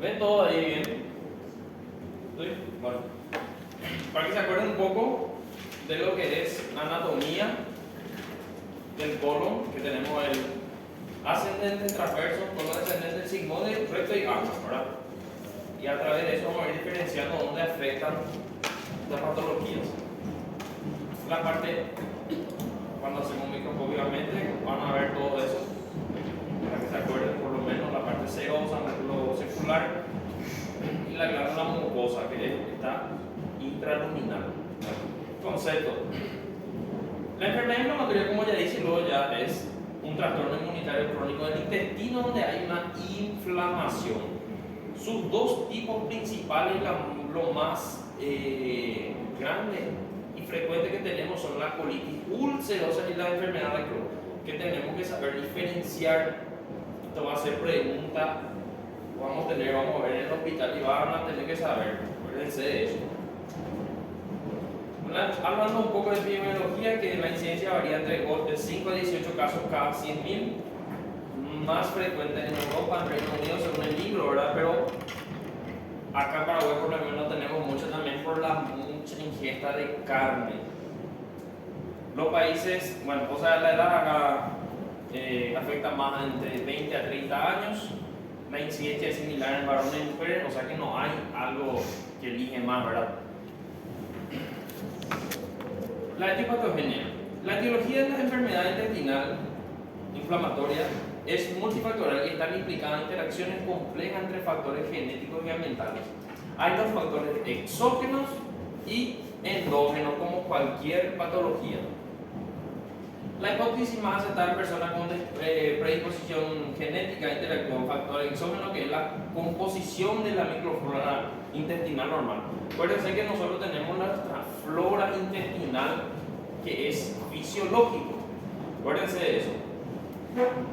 ¿Ven todo ahí bien? ¿Sí? Bueno, para que se acuerden un poco de lo que es anatomía del colon, que tenemos el ascendente, transverso, colon descendente, sigmoide, recto y ancho, ¿verdad? Y a través de eso vamos a ir diferenciando dónde afectan las patologías. La parte, cuando hacemos microscopio, obviamente, van a ver todo eso, para que se acuerden por lo menos la parte serosa, el globo secular y la glándula mucosa, que está intraluminal. Concepto. La enfermedad inflamatoria, como ya dije, luego ya es un trastorno inmunitario crónico del intestino donde hay una inflamación. Sus dos tipos principales, lo más grande y frecuente que tenemos son la colitis ulcerosa y la enfermedad de Crohn, que tenemos que saber diferenciar. Esto va a ser pregunta, vamos a ver en el hospital y van a tener que saber, acuérdense de eso. Hablando un poco de epidemiología, que la incidencia varía entre 5 a 18 casos cada 100.000, más frecuente en Europa, en Reino Unido según el libro, ¿verdad? Pero acá en Paraguay por lo menos tenemos mucho también por la mucha ingesta de carne. Los países, bueno, o sea, la edad acá afecta más entre 20 a 30 años, la incidencia es similar en varones y mujeres, o sea que no hay algo que elige más, ¿verdad? La etiopatogenia. La etiología de la enfermedad intestinal inflamatoria es multifactorial y están implicadas interacciones complejas entre factores genéticos y ambientales. Hay los factores exógenos y endógenos, como cualquier patología. La hipótesis más aceptada en personas con predisposición genética interactúa con factores exógenos, que es la composición de la microflora intestinal normal. Acuérdense que nosotros tenemos nuestra flora intestinal que es fisiológico. Acuérdense de eso.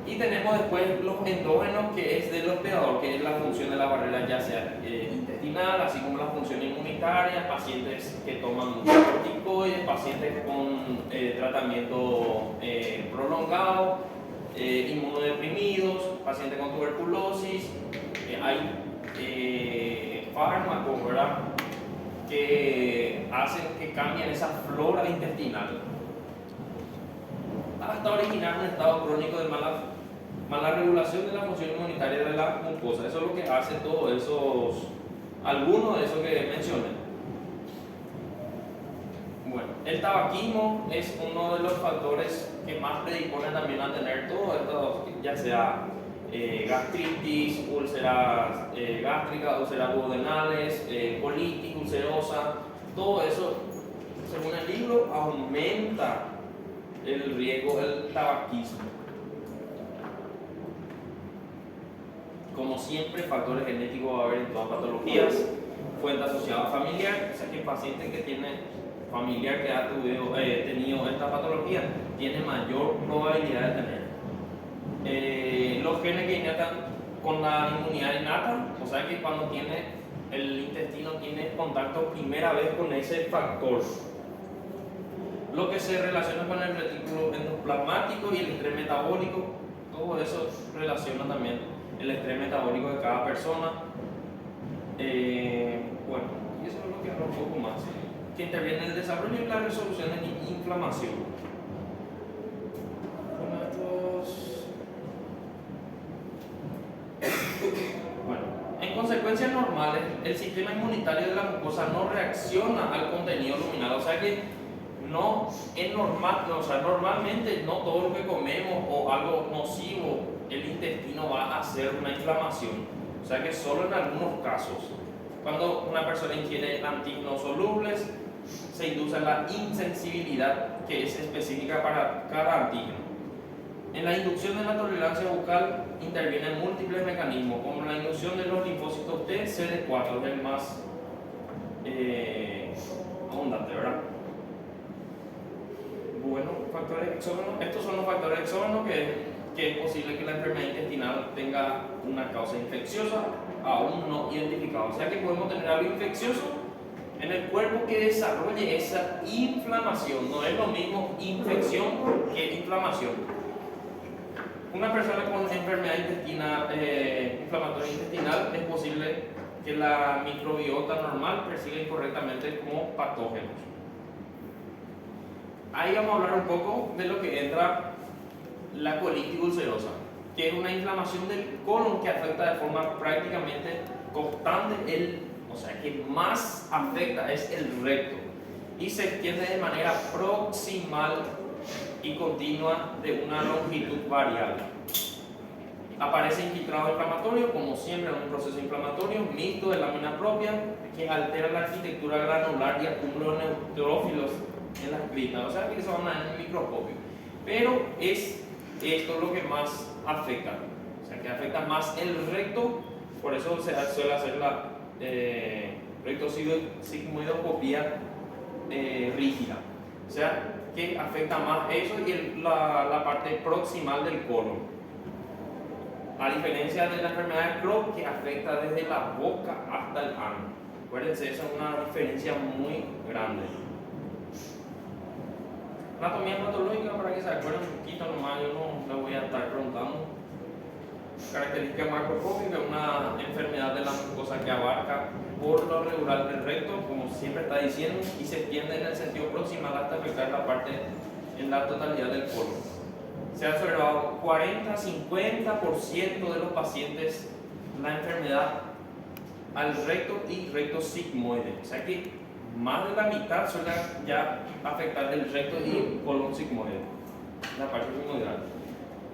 Y tenemos después los endógenos, que es del hospedador, que es la función de la barrera ya sea intestinal, así como la función inmunitaria, pacientes que toman corticoides, pacientes con tratamiento prolongado, inmunodeprimidos, pacientes con tuberculosis. Hay fármacos, ¿verdad?, que hacen que cambien esa flora intestinal hasta originar un estado crónico de mala regulación de la función inmunitaria de la mucosa. Eso es lo que hace algunos de esos que mencioné. Bueno, el tabaquismo es uno de los factores que más predisponen también a tener todo esto, ya sea gastritis, úlceras gástricas, úlceras duodenales, colitis ulcerosa. Todo eso, según el libro, aumenta el riesgo del tabaquismo. Como siempre, factores genéticos va a haber en todas patologías. Fuente asociada familiar, o sea que el paciente que tiene familiar que ha tenido esta patología tiene mayor probabilidad de tener. Los genes que inatan con la inmunidad innata, o sea que cuando el intestino tiene contacto primera vez con ese factor. Lo que se relaciona con el retículo endoplasmático y el estrés metabólico, todo eso relaciona también el estrés metabólico de cada persona. Bueno, y eso es lo que hablo un poco más, que interviene en el desarrollo y la resolución de inflamación. Bueno, en consecuencias normales, el sistema inmunitario de la mucosa no reacciona al contenido luminal, o sea que no es normal, o sea, normalmente no todo lo que comemos o algo nocivo, el intestino va a hacer una inflamación. O sea que solo en algunos casos, cuando una persona ingiere antígenos solubles, se induce la insensibilidad, que es específica para cada antígeno. En la inducción de la tolerancia bucal intervienen múltiples mecanismos, como la inducción de los linfocitos T, CD4, es el más abundante, ¿verdad? Bueno, factores exógenos. Estos son los factores exógenos que es posible que la enfermedad intestinal tenga una causa infecciosa aún no identificada. O sea que podemos tener algo infeccioso en el cuerpo que desarrolle esa inflamación. No es lo mismo infección que inflamación. Una persona con enfermedad intestinal, inflamatoria intestinal, es posible que la microbiota normal perciba incorrectamente como patógenos. Ahí vamos a hablar un poco de lo que entra la colitis ulcerosa, que es una inflamación del colon que afecta de forma prácticamente constante, o sea, que más afecta es el recto y se extiende de manera proximal y continua de una longitud variable. Aparece infiltrado inflamatorio, como siempre en un proceso inflamatorio, mixto de lámina propia, que altera la arquitectura granular y acúmulo de neutrófilos en las gritas, o sea que eso van en el microscopio. Pero es esto lo que más afecta, o sea que afecta más el recto, por eso se suele hacer la rectosigmoidoscopía rígida, o sea que afecta más eso y la parte proximal del colon. A diferencia de la enfermedad de Crohn, que afecta desde la boca hasta el ano. Acuérdense, esa es una diferencia muy grande. Anatomía patológica, para que se acuerden un poquito nomás, yo no les voy a estar preguntando. Característica macroscópica, una enfermedad de la mucosa que abarca por lo regular del recto, como siempre está diciendo, y se extiende en el sentido proximal hasta afectar la parte en la totalidad del colon. Se ha observado 40-50% de los pacientes la enfermedad al recto y recto sigmoide, o sea que más de la mitad suele ya afectar el recto y colon sigmoide, la parte sigmoidal.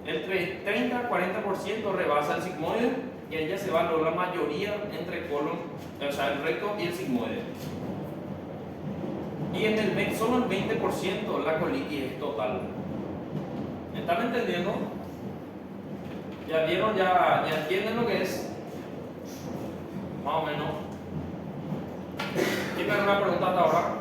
Entre 30-40% rebasa el sigmoide y ella se va la mayoría entre el colon, o sea, el recto y el sigmoide. Y en solo el 20% la colitis es total. ¿Me están entendiendo? ¿Ya vieron? ¿Ya entienden lo que es? Más o menos. ¿Tienen alguna pregunta hasta ahora?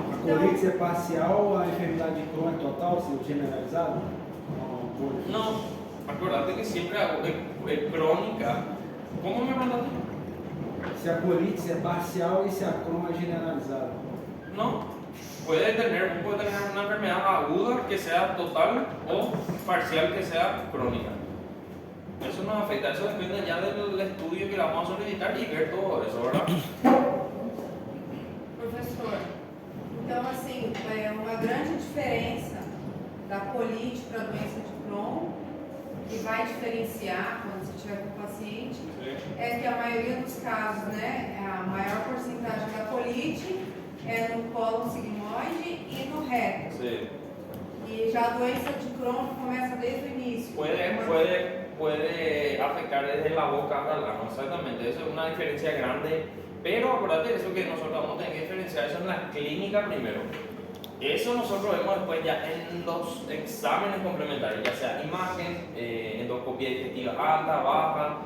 A colite é parcial, a enfermidade de Crohn é total, se generalizada? No, acuérdate que siempre es crónica. ¿Cómo me mandaste? Se a colite é parcial e se a Crohn é generalizada. No, puede tener una enfermedad aguda que sea total o parcial que sea crónica. Eso nos afecta, eso depende ya del estudio que vamos a solicitar y ver todo eso, ¿verdad? Professor, então assim, uma grande diferença da colite para a doença de Crohn, que vai diferenciar quando você estiver com o paciente, é que a maioria dos casos, né, a maior porcentagem da colite é no colo sigmoide e no reto. Sí. E já a doença de Crohn começa desde o início. Puede afectar desde la boca hasta el ano, exactamente. Eso es una diferencia grande. Pero acuérdate eso que nosotros vamos a tener que diferenciar eso en la clínica primero. Eso nosotros vemos después ya en los exámenes complementarios, ya sea imagen, endoscopia digestiva alta, baja,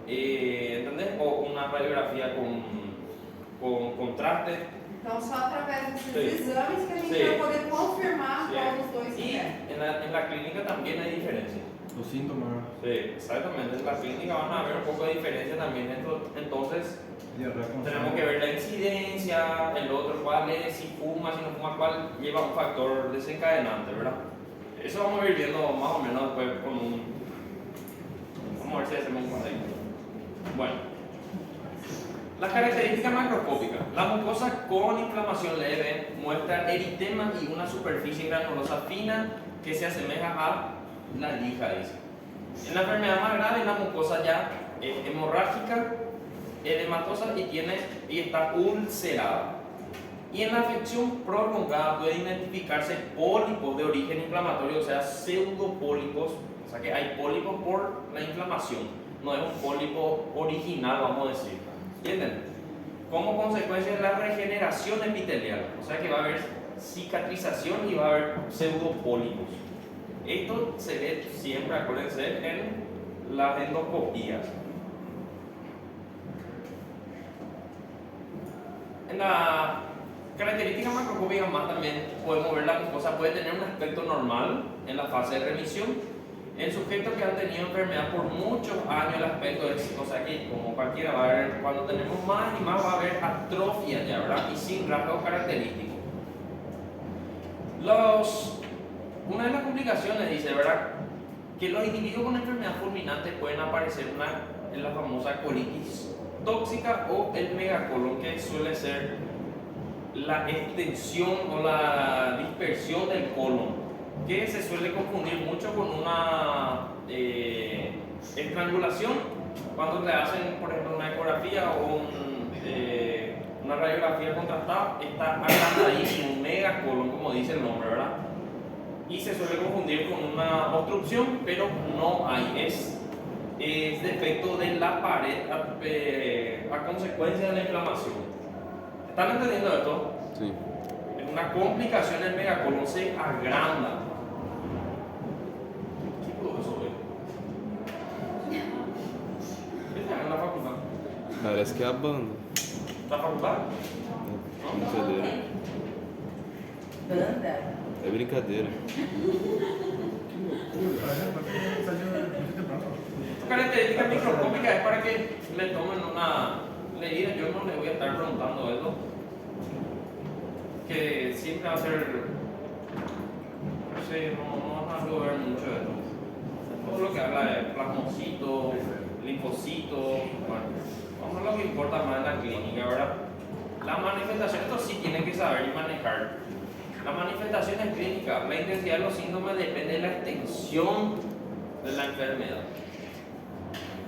¿entendés? O una radiografía con contraste. Então, só através desses Sí. exames que a gente Sí. vai poder confirmar Sí. qual dos dois Y que é. en la clínica también hay diferencia. Los síntomas. Sí, exactamente. En la clínica van a haber un poco de diferencia también. Entonces, tenemos que ver la incidencia, el otro cuál es, si fuma, si no fuma, cuál lleva un factor desencadenante, ¿verdad? Eso vamos a ir viendo más o menos después con un... Vamos a ver si hacemos un cuadrito. Bueno. Las características macroscópicas. La mucosa con inflamación leve muestra eritema y una superficie granulosa fina que se asemeja a la lija, dice. En la enfermedad más grave, la mucosa ya es hemorrágica, edematosa y está ulcerada. Y en la afección prolongada puede identificarse pólipos de origen inflamatorio, o sea, pseudopólipos, o sea que hay pólipos por la inflamación, no es un pólipo original, vamos a decir. ¿Entienden? Como consecuencia de la regeneración epitelial, o sea que va a haber cicatrización y va a haber pseudopólipos. Esto se ve siempre, acuérdense, en las endoscopías. En la característica macroscópica más también podemos ver la mucosa puede tener un aspecto normal en la fase de remisión. En sujetos que han tenido enfermedad por muchos años el aspecto es, o sea que como cualquiera va a ver, cuando tenemos más y más va a haber atrofia ya, ¿verdad? Y sin rasgos característicos. Una de las complicaciones, dice, ¿verdad? Que los individuos con enfermedad fulminante pueden aparecer en la famosa colitis tóxica o el megacolon, que suele ser la extensión o la dispersión del colon, que se suele confundir mucho con una estrangulación cuando le hacen, por ejemplo, una ecografía o una radiografía contrastada. Está agrandadísimo, un megacolon, como dice el nombre, ¿verdad? Y se suele confundir con una obstrucción, pero no hay, es defecto de la pared a consecuencia de la inflamación. ¿Están entendiendo esto? Sí. Es una complicación, el megacolon se agranda. ¿Qué profesor es? ¿Qué está en la facultad? Parece que é a banda. ¿La facultad? Brincadeira. Banda? É brincadeira. Características microscópicas es para que le tomen una leída. Yo no le voy a estar preguntando eso, que siempre va a ser, sí, no vas a ver mucho de esto. Todo lo que habla de plasmocitos, linfocitos, bueno, vamos a lo que importa más en la clínica, ¿verdad? La manifestación, esto sí tienen que saber y manejar. La manifestación es clínica, la intensidad de los síntomas depende de la extensión de la enfermedad.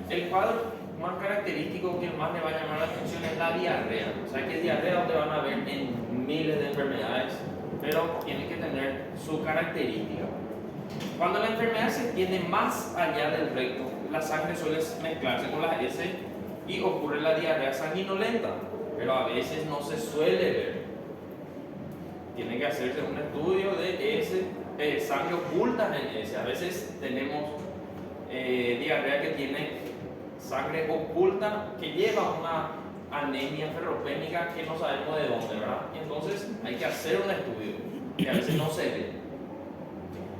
El cuadro más característico que más le va a llamar la atención es la diarrea. O sea que diarrea te van a ver en miles de enfermedades, pero tiene que tener su característica. Cuando la enfermedad se extiende más allá del recto, la sangre suele mezclarse con las heces y ocurre la diarrea sanguinolenta, pero a veces no se suele ver. Tiene que hacerse un estudio de sangre oculta en heces. A veces tenemos diarrea que tiene sangre oculta que lleva una anemia ferropénica que no sabemos de dónde, ¿verdad? Entonces hay que hacer un estudio que a veces no se ve.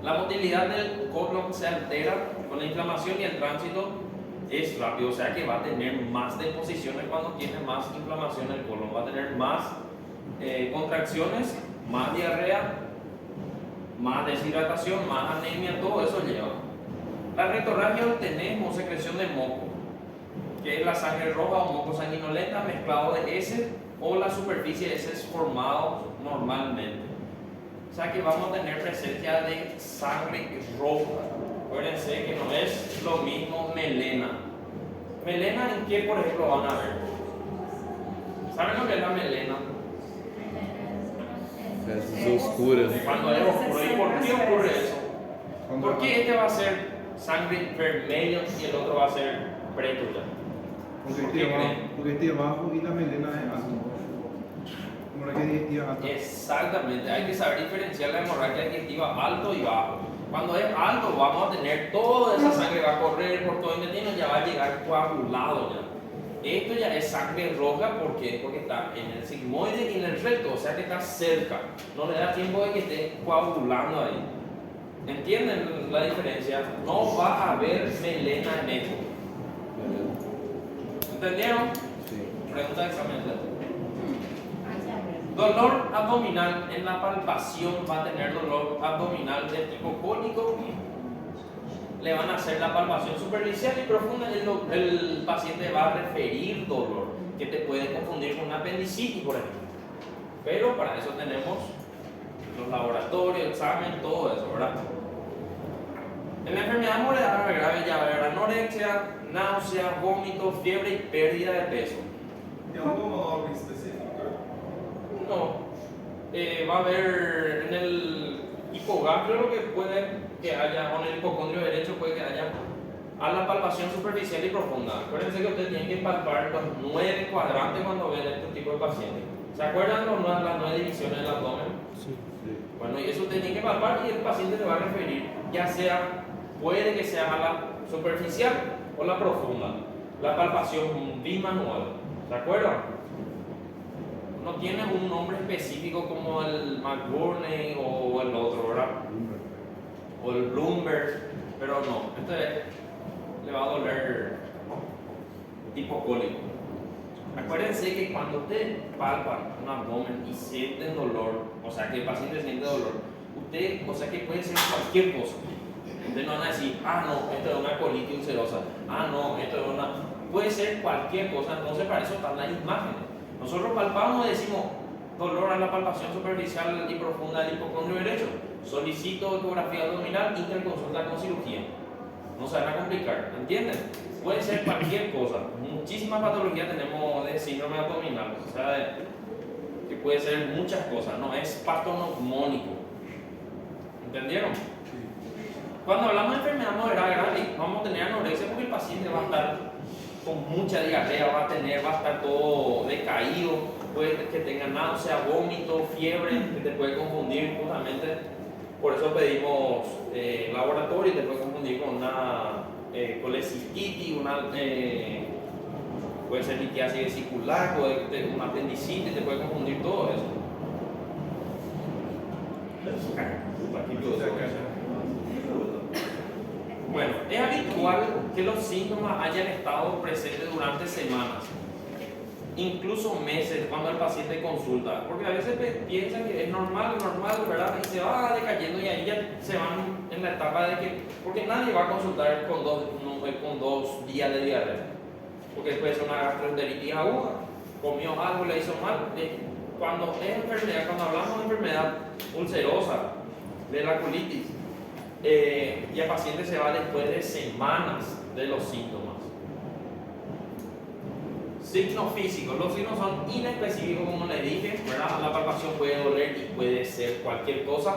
La motilidad del colon se altera con la inflamación y el tránsito es rápido, o sea que va a tener más deposiciones cuando tiene más inflamación el colon, va a tener más contracciones, más diarrea, más deshidratación, más anemia, todo eso lleva. La rectorragia obtenemos secreción de moco, que es la sangre roja o moco sanguinolenta mezclado de heces o la superficie de heces formado normalmente. O sea que vamos a tener presencia de sangre roja. Acuérdense que no es lo mismo melena. ¿Melena en qué, por ejemplo, van a ver? ¿Saben lo que es la melena? Fezes oscuras. Cuando es oscuro. ¿Y por qué ocurre eso? ¿Por qué este va a ser sangre vermelha y el otro va a ser preto ya? Porque este abajo y la melena es alto. Como la que digestiva alta. Exactamente, hay que saber diferenciar la hemorragia digestiva alto y bajo. Cuando es alto vamos a tener toda esa sangre, va a correr por todo el intestino y ya va a llegar coagulado ya. Esto ya es sangre roja, ¿por qué? Porque está en el sigmoide y en el recto, o sea que está cerca. No le da tiempo de que esté coagulando ahí. ¿Entienden la diferencia? No va a haber melena en esto. ¿Entendieron? Sí. Pregunta de examen. Dolor abdominal, en la palpación va a tener dolor abdominal de tipo cónico. Le van a hacer la palpación superficial y profunda. El paciente va a referir dolor, que te puede confundir con una apendicitis, por ejemplo. Pero para eso tenemos los laboratorios, examen, todo eso, ¿verdad? En la enfermedad moderada grave ya va a haber anorexia, náusea, vómito, fiebre y pérdida de peso. ¿Hay algo específico? No, va a haber en el hipogastrio lo que puede que haya, o en el hipocondrio derecho puede que haya a la palpación superficial y profunda. Acuérdense que ustedes tienen que palpar los 9 cuadrantes cuando ven este tipo de pacientes. ¿Se acuerdan las 9 divisiones del abdomen? Sí. Bueno, y eso ustedes tienen que palpar y el paciente le va a referir, ya sea, puede que sea a la superficial o la profunda. La palpación bimanual. ¿Se acuerdan? No tiene un nombre específico como el McBurney o el otro, ¿verdad? O el Bloomberg, pero no, le va a doler tipo cólico. Acuérdense que cuando ustedes palpan un abdomen y sienten dolor, o sea que el paciente siente dolor, usted, o sea que puede ser cualquier cosa. Ustedes no van a decir, ah, no, esto es una colitis ulcerosa, ah, no, esto es una. Puede ser cualquier cosa, entonces para eso están las imágenes. Nosotros palpamos y decimos, dolor a la palpación superficial y profunda del hipocondrio derecho. Solicito ecografía abdominal, interconsulta con cirugía. No se van a complicar, ¿entienden? Puede ser cualquier cosa. Muchísimas patologías tenemos de síndrome abdominal, o sea, que puede ser muchas cosas, no es patoneumónico. ¿Entendieron? Cuando hablamos de enfermedad moderada grave, vamos a tener anorexia porque el paciente va a estar con mucha diarrea, va a estar todo decaído, puede que tenga náusea, vómito, fiebre, que te puede confundir justamente. Por eso pedimos laboratorio y te puede confundir con una colecistitis, puede ser litiasis vesicular, puede tener una apendicitis, te puede confundir todo eso. Bueno, es habitual que los síntomas hayan estado presentes durante semanas, incluso meses, cuando el paciente consulta, porque a veces piensan que es normal, ¿verdad? Y se va decayendo y ahí ya se van en la etapa de que, porque nadie va a consultar con 2 días de diarrea, porque puede ser una gastroenteritis aguda, comió algo, le hizo mal. Cuando es enfermedad, cuando hablamos de enfermedad ulcerosa, de la colitis, y el paciente se va después de semanas de los síntomas. Signos físicos. Los signos son inespecíficos, como les dije, ¿verdad? La palpación puede doler y puede ser cualquier cosa.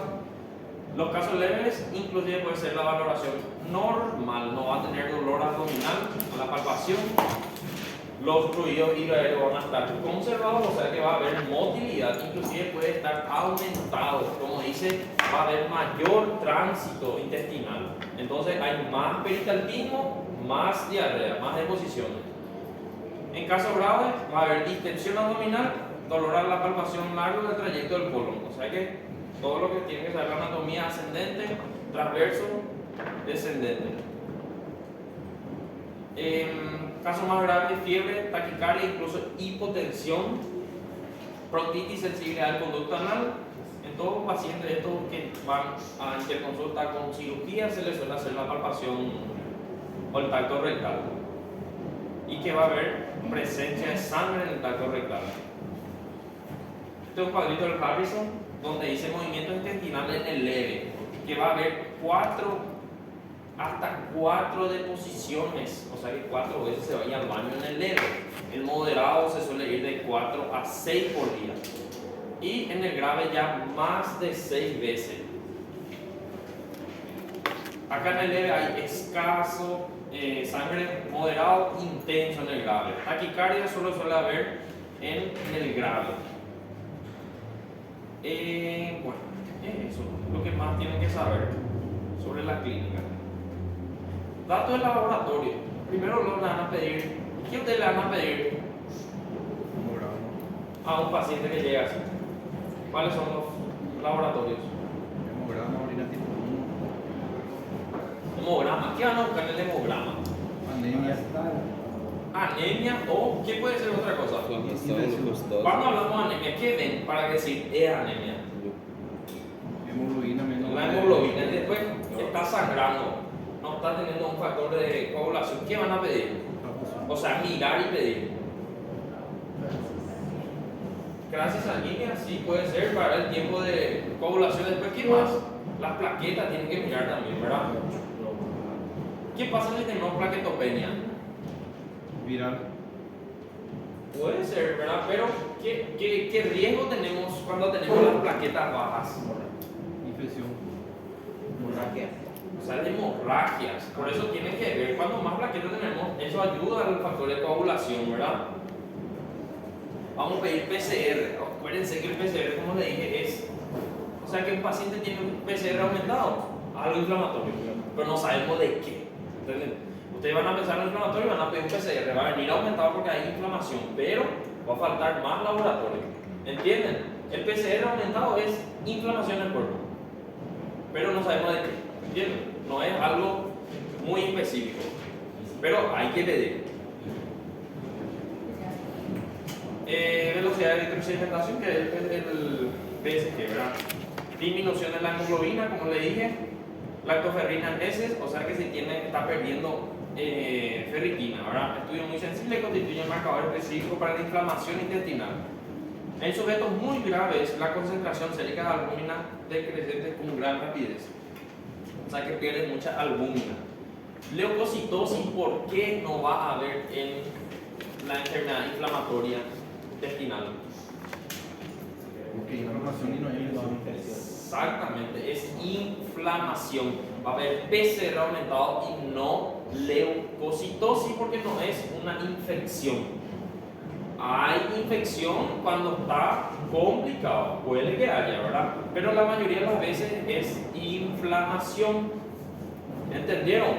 Los casos leves, inclusive puede ser la valoración normal, no va a tener dolor abdominal a la palpación. Los ruidos hidroaéreos van a estar conservados, o sea que va a haber motilidad, inclusive puede estar aumentado, como dice, va a haber mayor tránsito intestinal. Entonces hay más peristaltismo, más diarrea, más deposiciones. En casos graves va a haber distensión abdominal, dolor a la palpación largo del trayecto del colon. O sea que todo lo que tiene que saber la anatomía ascendente, transverso, descendente. Casos más graves, fiebre, taquicardia, incluso hipotensión, proctitis, sensibilidad del conducto anal. En todos los pacientes estos que van a interconsulta con cirugía se les suele hacer la palpación o el tacto rectal, y que va a haber presencia de sangre en el tacto rectal. Este es un cuadrito del Harrison donde dice movimientos intestinales en el leve, que va a haber hasta 4 deposiciones, o sea que 4 veces se vaya al baño en el leve. El moderado se suele ir de 4 a 6 por día, y en el grave ya más de 6 veces. Acá en el leve hay escaso, sangre, moderado, intenso en el grave. Taquicardia solo suele haber en el grave. Bueno, eso es lo que más tienen que saber sobre la clínica. Datos del laboratorio. Primero le van a pedir, ¿qué ustedes le van a pedir a un paciente que llega así? ¿Cuáles son los laboratorios? Hemograma, orina tipo Hemograma. ¿Qué van a buscar en el hemograma? 1, anemia, Anemia, o ¿qué puede ser otra cosa? Inflamación, Cuando hablamos de anemia, ¿qué ven para decir es anemia? hemoglobina menos. La hemoglobina, y después está sangrando, no está teniendo un factor de coagulación. ¿Qué van a pedir? O sea, mirar y pedir. Gracias sanguínea, sí puede ser para el tiempo de coagulación. Después, ¿qué más? Las plaquetas tienen que mirar también, ¿verdad? ¿Qué pasa si tenemos plaquetopenia? Viral. Puede ser, ¿verdad? Pero ¿qué riesgo tenemos cuando tenemos las plaquetas bajas? Infección. O sea, de hemorragias. Por eso tienen que ver, cuando más plaquetas tenemos, eso ayuda al factor de coagulación, ¿verdad? Vamos a pedir PCR. Acuérdense que el PCR, como le dije, es, o sea, que un paciente tiene un PCR aumentado, algo inflamatorio, pero no sabemos de qué. ¿Entienden? Ustedes van a pensar en inflamatorio y van a pedir un PCR, va a venir aumentado porque hay inflamación, pero va a faltar más laboratorio. ¿Entienden? El PCR aumentado es inflamación en el cuerpo, pero no sabemos de qué. ¿Entienden? No es algo muy específico, pero hay que pedir. Velocidad de electrosedimentación, que es el PSG, ¿verdad? disminución de la hemoglobina, como le dije, lactoferrina en heces, o sea que está perdiendo ferritina. Ahora, estudio muy sensible constituye un marcador específico para la inflamación intestinal. En sujetos muy graves, la concentración sérica de albúmina decreciente con gran rapidez, o sea que pierde mucha albúmina. Leucocitosis, ¿por qué no va a haber en la enfermedad inflamatoria intestinal? Porque inflamación y no hay infección. Exactamente, es inflamación. Va a haber PCR aumentado y no leucocitosis porque no es una infección. Hay infección cuando está complicado, puede que haya, ¿verdad? Pero la mayoría de las veces es inflamación. ¿Entendieron?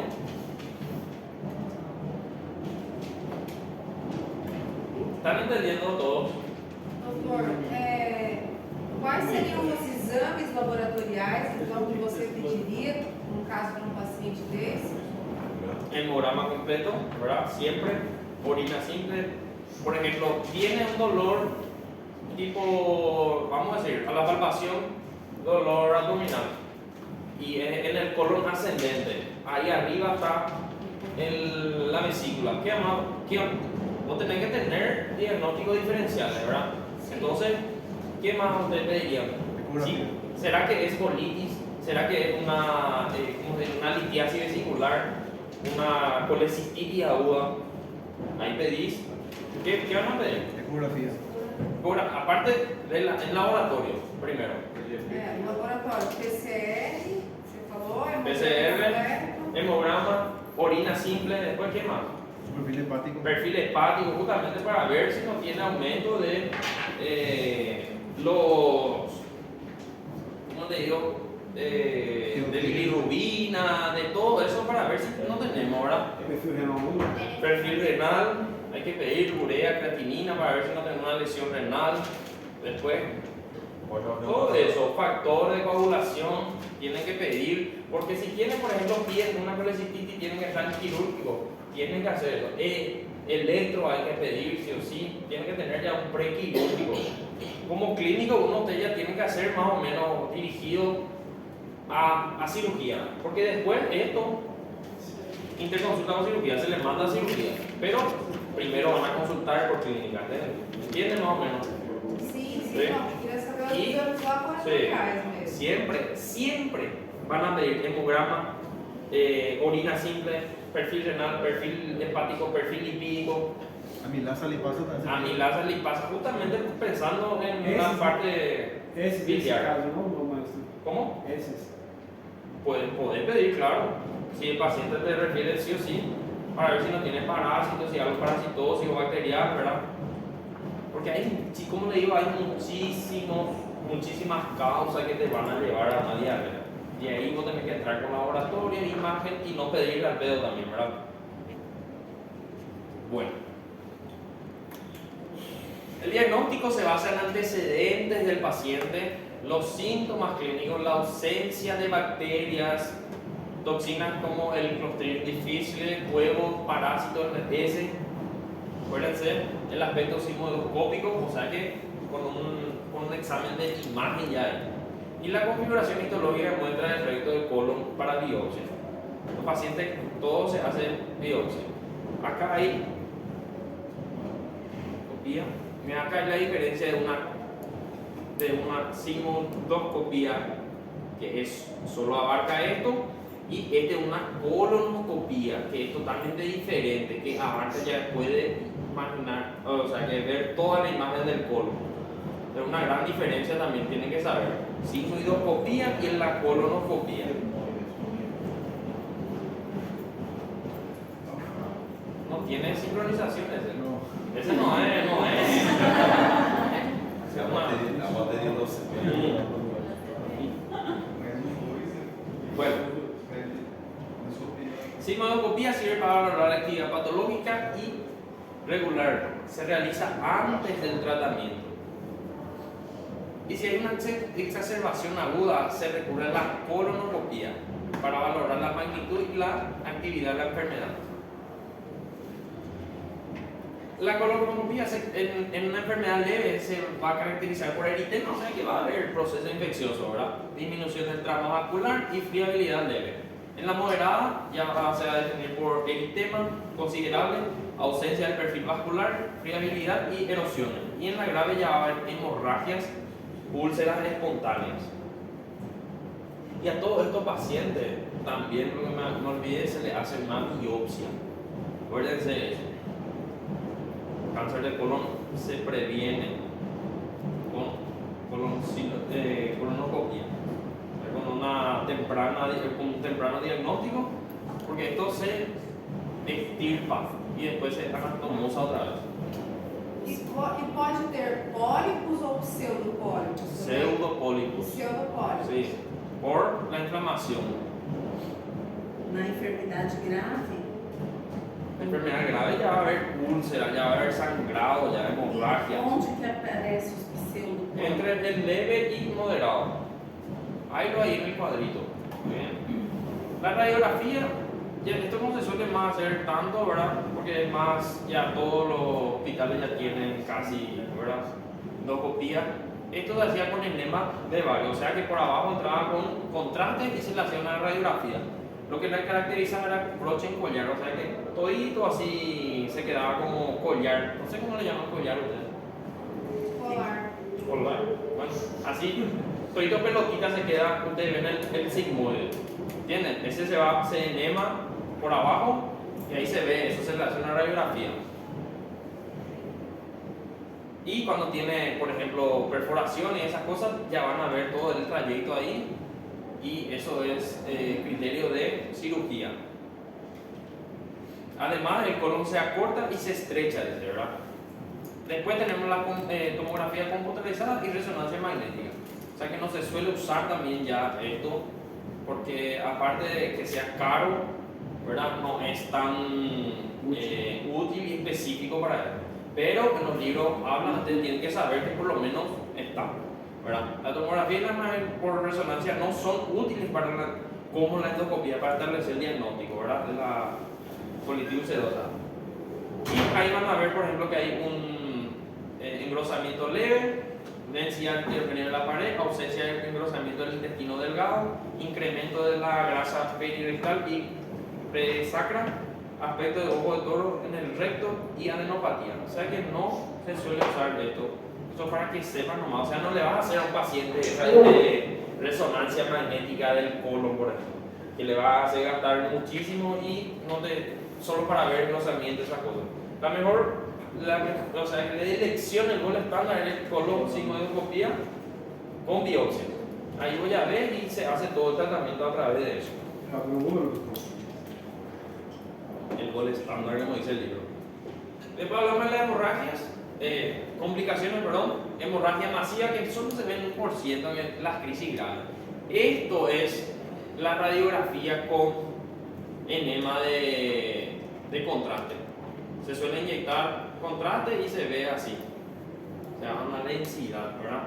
¿Están entendiendo todos? Doutor, quais seriam os exames laboratoriais, então, que você pediria no caso de um paciente desse? Hemograma completo, ¿verdad? Siempre, orina simple. Por ejemplo, tiene un dolor tipo, vamos a decir, a la palpación, dolor abdominal y en el colon ascendente, ahí arriba está la vesícula. ¿Qué más? Vos tenés que tener diagnósticos diferenciales, ¿verdad? Entonces, ¿qué más usted pediría? ¿Sí? ¿Será que es colitis? ¿Será que es una litiasis vesicular? ¿Una colecistitis aguda? Ahí pedís. ¿Qué van a pedir? Ecografía. Aparte en laboratorio, primero. Laboratório, PCR, você falou, PCR, hemograma, orina simple, después ¿qué más? Perfil hepático. Perfil hepático, justamente para ver si no tiene aumento de los, ¿cómo te digo? De bilirrubina, de todo eso para ver si no tenemos, ¿verdad? Perfil renal 1. Perfil renal, hay que pedir urea, creatinina para ver si no tenemos una lesión renal. Después, todo eso, factor de coagulación, tienen que pedir, porque si tienen, por ejemplo, piden una colecistitis, tienen que estar en quirúrgico, tienen que hacerlo. Electro hay que pedir, sí o sí, tienen que tener ya un prequirúrgico. Como clínico, uno de ellas tiene que hacer más o menos dirigido a cirugía, porque después esto, interconsulta con cirugía, se les manda a cirugía, pero primero van a consultar por clínica, ¿entienden más o menos? Sim, Sí. não, queria saber os E- exames laboratoriais mesmo. Siempre van a pedir hemograma, orina simple, perfil renal, perfil hepático, perfil lipídico, Amilasa, lipasa, amilasa, lipasa, justamente pensando en Ese una sí. parte Esse nesse biliar. caso não, maestro. ¿Cómo? Esses. Poder pedir, claro, si el paciente te refiere sí o sí, para ver si no tiene parásitos, si hay algo parasitosis o bacterial, ¿verdad? Porque hay, sí, como le digo, hay muchísimas causas que te van a llevar a una diarrea. Y ahí vos tenés que entrar con laboratorio, imagen y no pedirle al pedo también, ¿verdad? Bueno. El diagnóstico se basa en antecedentes del paciente, los síntomas clínicos, la ausencia de bacterias, toxinas como el Clostridium difficile, huevos, parásitos, RS. Acuérdense, el aspecto sigmoidoscópico, o sea que con un examen de imagen ya hay. Y la configuración histológica muestra el trayecto del colon para biopsia. Los pacientes, todos se hacen biopsia. Acá hay copia. Mira, acá hay la diferencia de una sigmoidoscopía, que es, solo abarca esto, y este es una colonoscopía, que es totalmente diferente, que abarca ya puede imaginar, o sea, que ver toda la imagen del colon. Es una gran diferencia también, tienen que saber. Sigmoidoscopía y la colonoscopía. No tiene sincronización ese. No. Ese no es. Se llama. La batería no se Bueno, sigmoidoscopía sirve para valorar la actividad patológica y regular. Se realiza antes del tratamiento. Y si hay una exacerbación aguda, se recurre a la colonoscopía para valorar la magnitud y la actividad de la enfermedad. La colonoscopia en una enfermedad leve se va a caracterizar por eritema, o sea que va a haber proceso infeccioso, ¿verdad? Disminución del tramo vascular y friabilidad leve. En la moderada ya se va a definir por eritema considerable, ausencia del perfil vascular, friabilidad y erosiones. Y en la grave ya va a haber hemorragias, úlceras espontáneas. Y a todos estos pacientes también, lo que no olvide, se le hace una biopsia. Acuérdense de eso. Cáncer de colon se previene con colonoscopia, con un temprano diagnóstico, porque esto se extirpa y después se anatomosa otra vez. E pode ter pólipos ou pseudopólipos? Pseudopólipos. Pseudopólipos. Sí, por la inflamación. Na enfermidade grave, La enfermedad grave ya va a haber úlcera, ya va a haber sangrado, ya hemorragia. onde que aparece os pseudopólipos? Entre el leve y moderado. Ahí lo hay en el cuadrito. Bien. La radiografía, ya esto no se suele más hacer tanto, ¿verdad? Porque es más, ya todos los hospitales ya tienen casi, ¿verdad? Endoscopía. Esto se hacía con enema de vario, o sea que por abajo entraba con contraste y se le hacía una radiografía. Lo que le caracterizaba era broche en collar, o sea que todito así se quedaba como collar. No sé cómo le llaman collar ustedes. Colar. Collar. Bueno, así, todito pelotita se queda, ustedes ven el sigmoide. ¿Entienden? Ese se enema por abajo y ahí se ve, eso se le hace una radiografía. Y cuando tiene, por ejemplo, perforación y esas cosas, ya van a ver todo el trayecto ahí. Y eso es criterio de cirugía. Además, el colon se acorta y se estrecha, ¿verdad? Después tenemos la tomografía computarizada y resonancia magnética. O sea que no se suele usar también ya esto, porque aparte de que sea caro, ¿verdad? No es tan útil y específico para él. Pero en los libros hablan, ustedes tienen que saber que por lo menos está. ¿Verdad? La tomografía y la imagen por resonancia no son útiles como la endoscopia para establecer el diagnóstico, ¿verdad? De la colitis ulcerosa. Y ahí van a ver, por ejemplo, que hay un engrosamiento leve, densidad heterogénea de la pared, ausencia de engrosamiento del intestino delgado, incremento de la grasa perirectal y presacra, aspecto de ojo de toro en el recto y adenopatía. O sea que no se suele usar esto. Esto para que sepan nomás, o sea, no le vas a hacer a un paciente de resonancia magnética del colon, por ejemplo, que le va a hacer gastar muchísimo y solo para ver engrosamiento y esas cosas. La mejor, o sea, la elección, el gol estándar es el colon sin endoscopia con biopsia. Ahí voy a ver y se hace todo el tratamiento a través de eso. El gol estándar, como dice el libro. Después hablamos de las hemorragias. Complicaciones, hemorragia masiva, que solo se ven 1% en las crisis graves. Esto es la radiografía con enema de contraste. Se suele inyectar contraste y se ve así. O sea, una densidad, ¿verdad?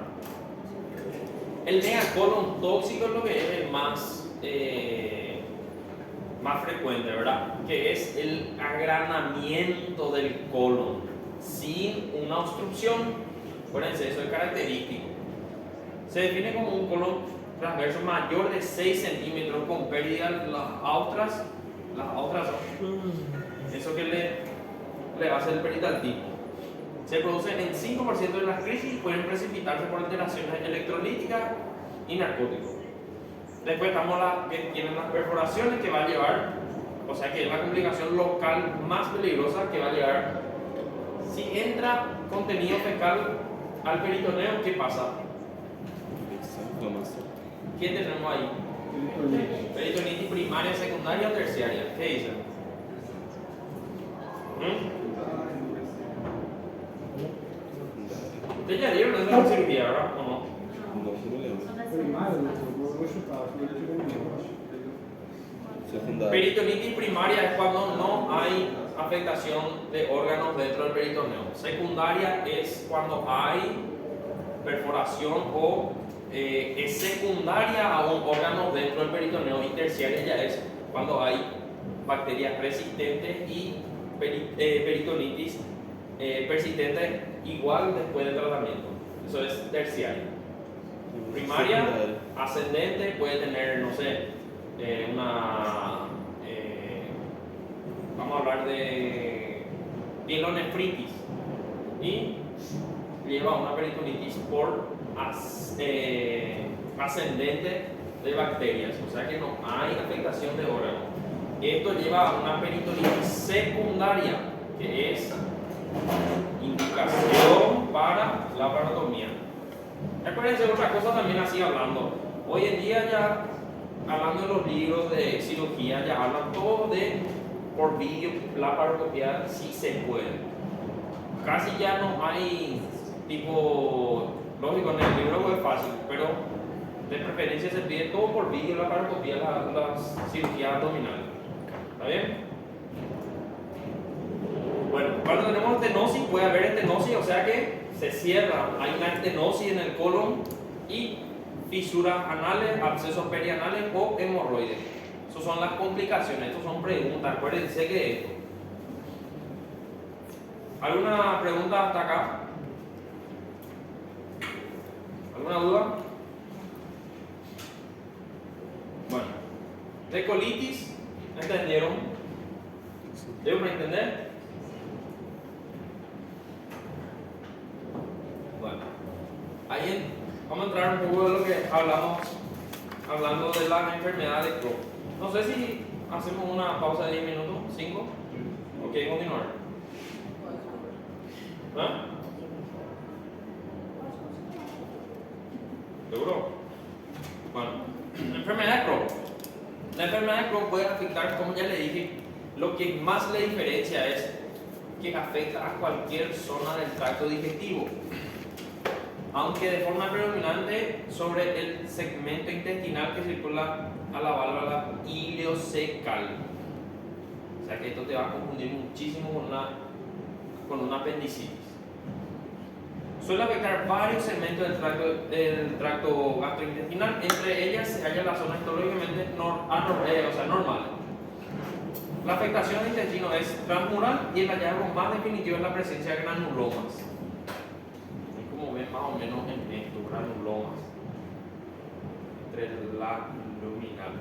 El megacolon tóxico es lo que es el más frecuente, ¿verdad? Que es el agranamiento del colon sin una obstrucción. Acuérdense, eso es característico. Se define como un colon transverso mayor de 6 centímetros con pérdida de las austras son eso que le hace el peritaltismo. Se producen en 5% de las crisis y pueden precipitarse por alteraciones electrolíticas y narcóticos. Después estamos las que tienen las perforaciones, que va a llevar, o sea que es la complicación local más peligrosa, que va a llevar. Si entra contenido fecal al peritoneo, ¿qué pasa? ¿Qué tenemos ahí? Peritonitis primaria, secundaria o terciaria. ¿Qué dicen? Ustedes ya dieron esa cirugía, ¿verdad? ¿O no? Peritonitis primaria es cuando no hay afectación de órganos dentro del peritoneo. Secundaria es cuando hay perforación o es secundaria a un órgano dentro del peritoneo, y terciaria ya es cuando hay bacterias resistentes y peritonitis persistente igual después del tratamiento. Eso es terciario. Primaria, Secundaria. ascendente, puede tener, no sé, vamos a hablar de pielonefritis y lleva una peritonitis por ascendente de bacterias, o sea que no hay afectación de órgano. Esto lleva a una peritonitis secundaria, que es indicación para la laparotomía. Acuérdense otra cosa también así hablando. Hoy en día ya, hablando de los libros de cirugía, ya hablan todo de por vídeo, laparoscopía si se puede. Casi ya no hay tipo, lógico, en el libro es fácil, pero de preferencia se pide todo por vídeo, laparoscopía, las cirugías abdominales. ¿Está bien? Bueno, cuando tenemos estenosis puede haber estenosis, o sea que se cierra, hay una estenosis en el colon y fisuras anales, abscesos perianales o hemorroides. Esas son las complicaciones, estas son preguntas, acuérdense que esto. ¿Alguna pregunta hasta acá? ¿Alguna duda? Bueno, de colitis, ¿entendieron? ¿Debo entender? Bueno, ahí vamos a entrar un poco de lo que hablamos, hablando de la enfermedad de Crohn. No sé si hacemos una pausa de 10 minutos, 5. Ok, continuar. ¿Ah? ¿Seguro? Bueno, la enfermedad de Crohn. La enfermedad de Crohn puede afectar, como ya le dije, lo que más le diferencia es que afecta a cualquier zona del tracto digestivo, aunque de forma predominante sobre el segmento intestinal que circula a la válvula ileocecal. O sea que esto te va a confundir muchísimo con una apendicitis. Suele afectar varios segmentos del tracto gastrointestinal, entre ellas se halla la zona histológicamente normal. La afectación del intestino es transmural y el hallazgo más definitivo es la presencia de granulomas. Es como ven más o menos en esto, granulomas entre la luminal.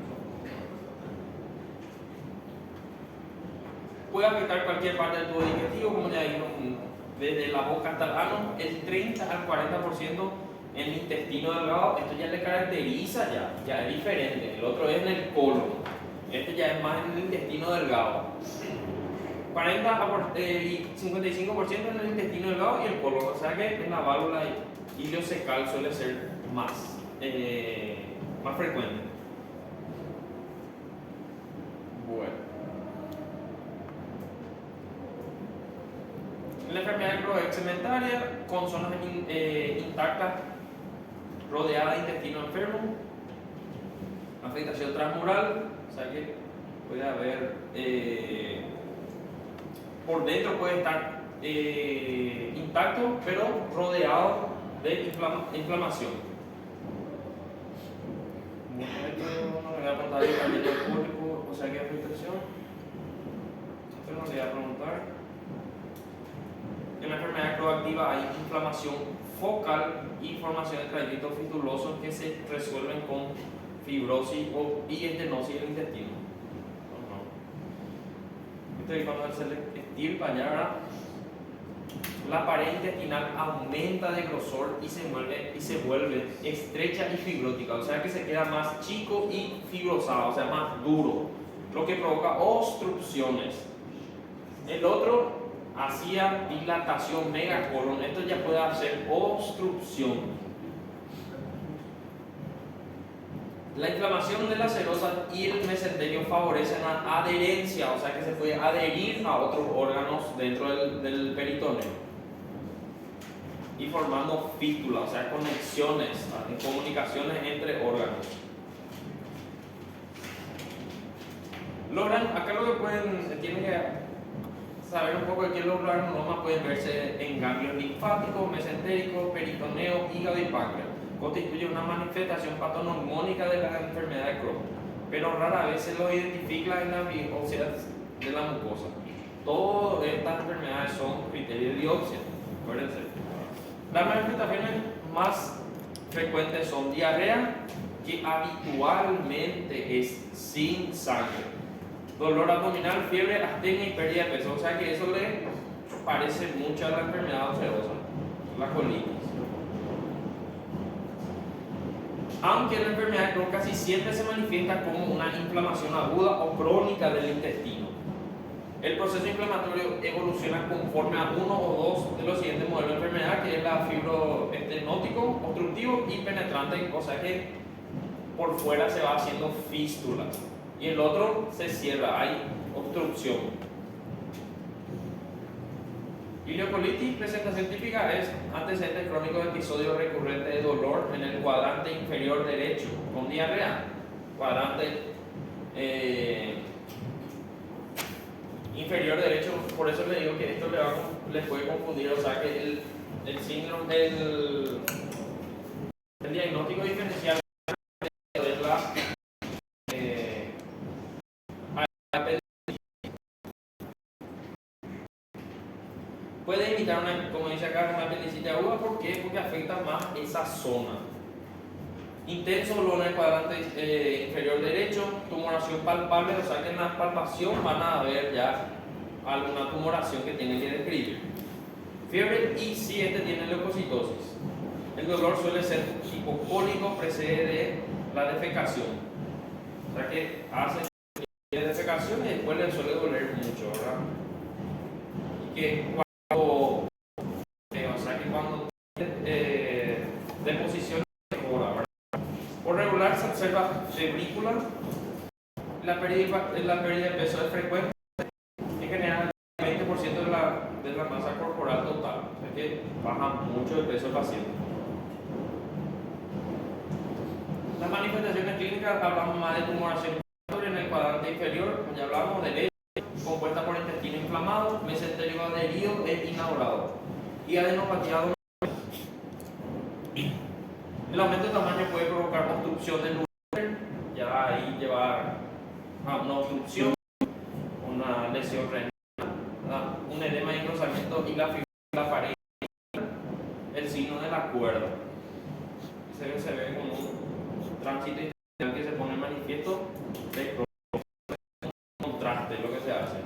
Puede afectar cualquier parte del tubo digestivo, como ya dijimos, desde la boca hasta el ano, el 30 al 40% en el intestino delgado. Esto ya le caracteriza, ya es diferente. El otro es en el colon. Este ya es más en el intestino delgado. 40 y 55% en el intestino delgado y el colon. O sea que en la válvula ileocecal suele ser más frecuente. Bueno. La enfermedad de Crohn es segmentaria, con zonas intactas, rodeada de intestino enfermo, afectación transmural, o sea que puede haber, por dentro puede estar intacto, pero rodeado de inflamación. Esto no le voy a preguntar el cabello público, o sea que afectación. Esto no le voy a preguntar. En la enfermedad croactiva hay inflamación focal y formación de trayectos fistulosos que se resuelven con fibrosis y estenosis del intestino. Entonces, cuando se le estirpa ya, ¿verdad? La pared intestinal aumenta de grosor y se vuelve estrecha y fibrótica, o sea que se queda más chico y fibrosado, o sea más duro, lo que provoca obstrucciones. El otro hacía dilatación megacolon, esto ya puede hacer obstrucción. La inflamación de la serosa y el mesenterio favorecen la adherencia, o sea que se puede adherir a otros órganos dentro del peritoneo y formando fístulas, o sea conexiones, comunicaciones entre órganos. Acá lo que tienen que saber un poco de qué los granulomas pueden verse en ganglios linfáticos, mesentéricos, peritoneo, hígado y páncreas. Constituye una manifestación patognomónica de la enfermedad de Crohn, pero rara vez se lo identifica en la biopsia de la mucosa. Todas estas enfermedades son criterios de biopsia, acuérdense. Las manifestaciones más frecuentes son diarrea, que habitualmente es sin sangre, dolor abdominal, fiebre, astenia y pérdida de peso. O sea que eso le parece mucho a la enfermedad ulcerosa, la colitis. Aunque la enfermedad de Crohn casi siempre se manifiesta como una inflamación aguda o crónica del intestino. El proceso inflamatorio evoluciona conforme a uno o dos de los siguientes modelos de enfermedad, que es la fibroestenótico, obstructivo y penetrante, o sea que por fuera se va haciendo fístulas y el otro se cierra, hay obstrucción. Ileocolitis, presentación típica es antecedente crónico de episodio recurrente de dolor en el cuadrante inferior derecho con diarrea, cuadrante inferior derecho. Por eso le digo que esto les puede confundir, o sea que el síndrome el diagnóstico diferencial es la puede imitar una, como dice acá, una apendicitis aguda. ¿Por qué? Porque afecta más esa zona. Intenso dolor en el cuadrante inferior derecho, tumoración palpable, o sea que en la palpación van a ver ya alguna tumoración que tienen que describir. Fiebre y si este tiene leucocitosis. El dolor suele ser hipocólico, precede de la defecación. O sea que hace defecación y después le suele doler mucho, ¿verdad? Y que cuando deposición mejora, ¿verdad? Por regular se observa febrícula, la pérdida de peso es frecuente, en general el 20% de la masa corporal total, o sea que baja mucho el peso del paciente. Las manifestaciones clínicas, hablamos más de tumoración en el cuadrante inferior, ya hablamos de leche compuesta por intestino inflamado, mesenterio adherido e inaugurado y adenopatía abdominal. El aumento de tamaño puede provocar obstrucción del útero, ya ahí llevar a una obstrucción, una lesión renal, un edema de engrosamiento y la fibra de la pared, el signo de la cuerda. Se ve como un tránsito intestinal que se pone en manifiesto de contraste, lo que se hace.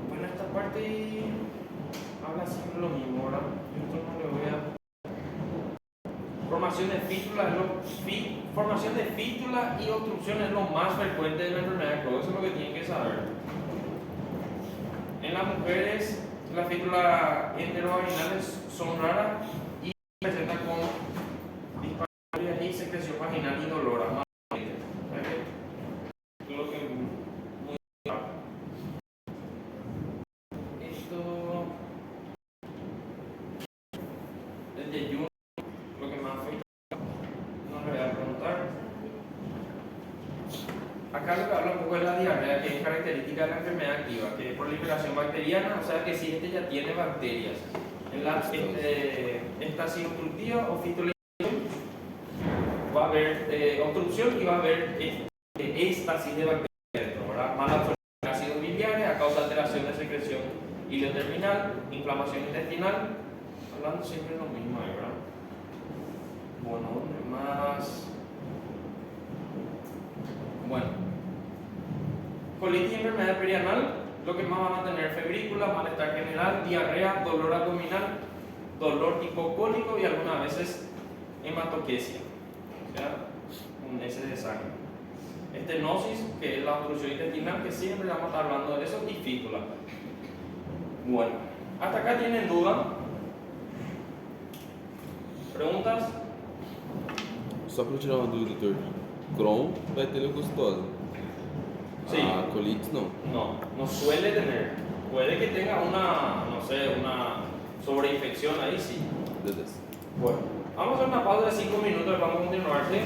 Bueno, esta parte habla siempre lo mismo, ¿verdad? Yo esto no le voy a... Formación de fístula y obstrucción es lo más frecuente de la enfermedad de Crohn, eso es lo que tienen que saber. En las mujeres, las fístulas enterovaginales son raras y presentan con disparidad y secreción vaginal indolora. Lo que es muy raro. Esto, el yeyuno, lo que más afecta, no le voy a preguntar. Acá lo que habla un poco es la diarrea, que es característica de la enfermedad activa, que es por liberación bacteriana, o sea que si este ya tiene bacterias, en la estasis obstructiva o fístula va a haber obstrucción y va a haber éstasis de bacterias dentro, ¿verdad? Mala absorción de ácidos biliares a causa de alteración de secreción ileoterminal, inflamación intestinal, hablando siempre lo mismo, ¿verdad? Bueno, más. Bueno, colitis y enfermedad perianal, lo que más van a tener febrícula, malestar general, diarrea, dolor abdominal, dolor hipocólico y algunas veces hematoquesia, o sea, un S de sangre. Estenosis, que es la obstrucción intestinal, que siempre vamos a estar hablando de eso, y fístula. Bueno, hasta acá tienen duda. ¿Preguntas? Só para tirar uma dúvida, doutor. Crohn vai ter leucocitose. Sí. A colitis não. No suele tener. Puede que tenga una, no sé, una sobreinfección ahí, sí. Beleza. Bueno, vamos a hacer una pausa de 5 minutos y vamos a continuar, ¿sí?